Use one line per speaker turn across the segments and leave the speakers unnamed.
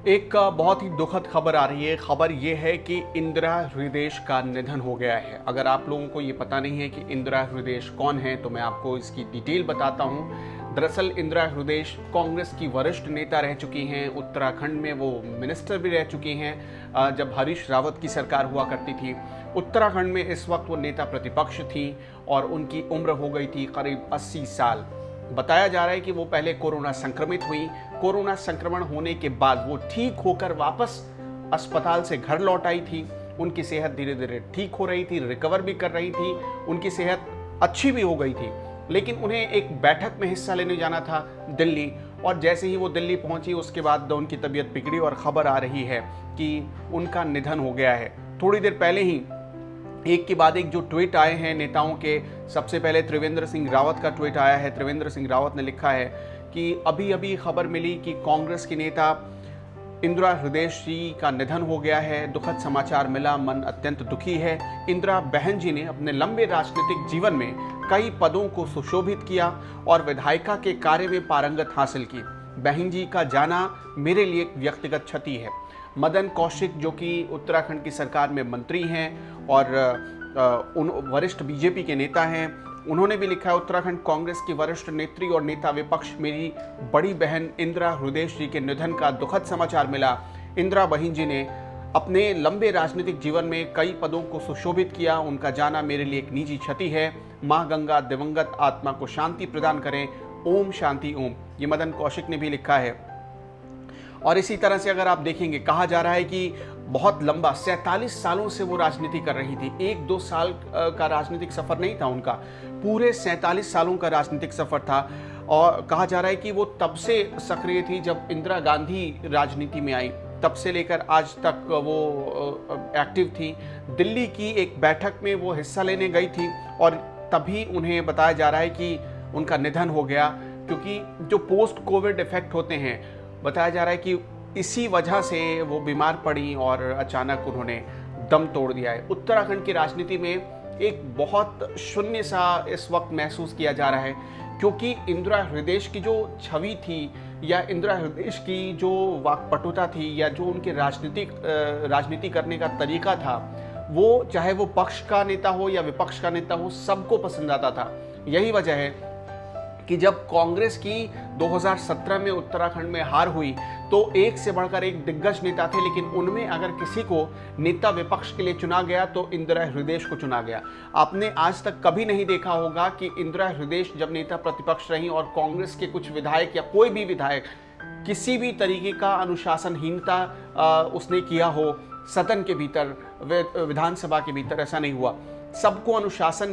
एक बहुत ही दुखद खबर आ रही है। खबर ये है कि इंदिरा हृदयेश का निधन हो गया है। अगर आप लोगों को ये पता नहीं है कि इंदिरा हृदयेश कौन है तो मैं आपको इसकी डिटेल बताता हूँ। दरअसल इंदिरा हृदयेश कांग्रेस की वरिष्ठ नेता रह चुकी हैं। उत्तराखंड में वो मिनिस्टर भी रह चुकी हैं जब हरीश रावत की सरकार हुआ करती थी। उत्तराखंड में इस वक्त वो नेता प्रतिपक्ष थी और उनकी उम्र हो गई थी करीब 80 साल। बताया जा रहा है कि वो पहले कोरोना संक्रमित हुई। कोरोना संक्रमण होने के बाद वो ठीक होकर वापस अस्पताल से घर लौट आई थी। उनकी सेहत धीरे धीरे ठीक हो रही थी, रिकवर भी कर रही थी, उनकी सेहत अच्छी भी हो गई थी। लेकिन उन्हें एक बैठक में हिस्सा लेने जाना था दिल्ली, और जैसे ही वो दिल्ली पहुंची उसके बाद उनकी तबीयत बिगड़ी और खबर आ रही है कि उनका निधन हो गया है। थोड़ी देर पहले ही एक के बाद एक जो ट्वीट आए हैं नेताओं के, सबसे पहले त्रिवेंद्र सिंह रावत का ट्वीट आया है। त्रिवेंद्र सिंह रावत ने लिखा है कि अभी अभी खबर मिली कि कांग्रेस की नेता इंदिरा हृदयेश जी का निधन हो गया है। दुखद समाचार मिला, मन अत्यंत दुखी है। इंदिरा बहन जी ने अपने लंबे राजनीतिक जीवन में कई पदों को सुशोभित किया और विधायिका के कार्य में पारंगत हासिल की। बहन जी का जाना मेरे लिए एक व्यक्तिगत क्षति है। मदन कौशिक जो कि उत्तराखंड की सरकार में मंत्री हैं और उन वरिष्ठ बीजेपी के नेता हैं, उन्होंने भी लिखा है, उत्तराखंड कांग्रेस की वरिष्ठ नेत्री और नेता विपक्ष मेरी बड़ी बहन इंदिरा हृदयेश जी के निधन का दुखद समाचार मिला। इंदिरा बहन जी ने अपने लंबे राजनीतिक जीवन में कई पदों को सुशोभित किया। उनका जाना मेरे लिए एक निजी क्षति है। माँ गंगा दिवंगत आत्मा को शांति प्रदान करें। ओम शांति ओम। ये मदन कौशिक ने भी लिखा है। और इसी तरह से अगर आप देखेंगे, कहा जा रहा है कि बहुत लंबा 47 सालों से वो राजनीति कर रही थी। 1-2 साल का राजनीतिक सफर नहीं था उनका, पूरे 47 सालों का राजनीतिक सफर था। और कहा जा रहा है कि वो तब से सक्रिय थी जब इंदिरा गांधी राजनीति में आई, तब से लेकर आज तक वो एक्टिव थी। दिल्ली की एक बैठक में वो हिस्सा लेने गई थी और तभी उन्हें बताया जा रहा है कि उनका निधन हो गया, क्योंकि जो पोस्ट कोविड इफेक्ट होते हैं, बताया जा रहा है कि इसी वजह से वो बीमार पड़ी और अचानक उन्होंने दम तोड़ दिया है। उत्तराखंड की राजनीति में एक बहुत शून्य सा इस वक्त महसूस किया जा रहा है, क्योंकि इंदिरा हृदयेश की जो छवि थी या इंदिरा हृदयेश की जो वाक्पटुता थी या जो उनके राजनीति करने का तरीका था, वो चाहे वो पक्ष का नेता हो या विपक्ष का नेता हो, सबको पसंद आता था। यही वजह है कि जब कांग्रेस की 2017 में उत्तराखंड में हार हुई तो एक से बढ़कर एक दिग्गज नेता थे, लेकिन उनमें अगर किसी को नेता विपक्ष के लिए चुना गया तो इंदिरा हृदयेश को चुना गया। आपने आज तक कभी नहीं देखा होगा कि इंदिरा हृदयेश जब नेता प्रतिपक्ष रही और कांग्रेस के कुछ विधायक या कोई भी विधायक किसी भी तरीके का अनुशासनहीनता उसने किया हो सदन के भीतर, विधानसभा के भीतर, ऐसा नहीं हुआ। सबको अनुशासन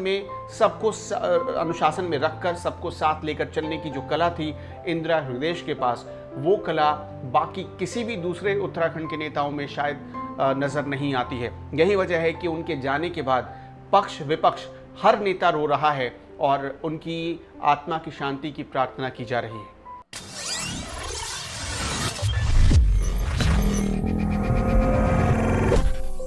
में रखकर सबको साथ लेकर चलने की जो कला थी इंदिरा हृदयेश के पास, वो कला बाकी किसी भी दूसरे उत्तराखंड के नेताओं में शायद नजर नहीं आती है। यही वजह है कि उनके जाने के बाद पक्ष विपक्ष हर नेता रो रहा है और उनकी आत्मा की शांति की प्रार्थना की जा रही है।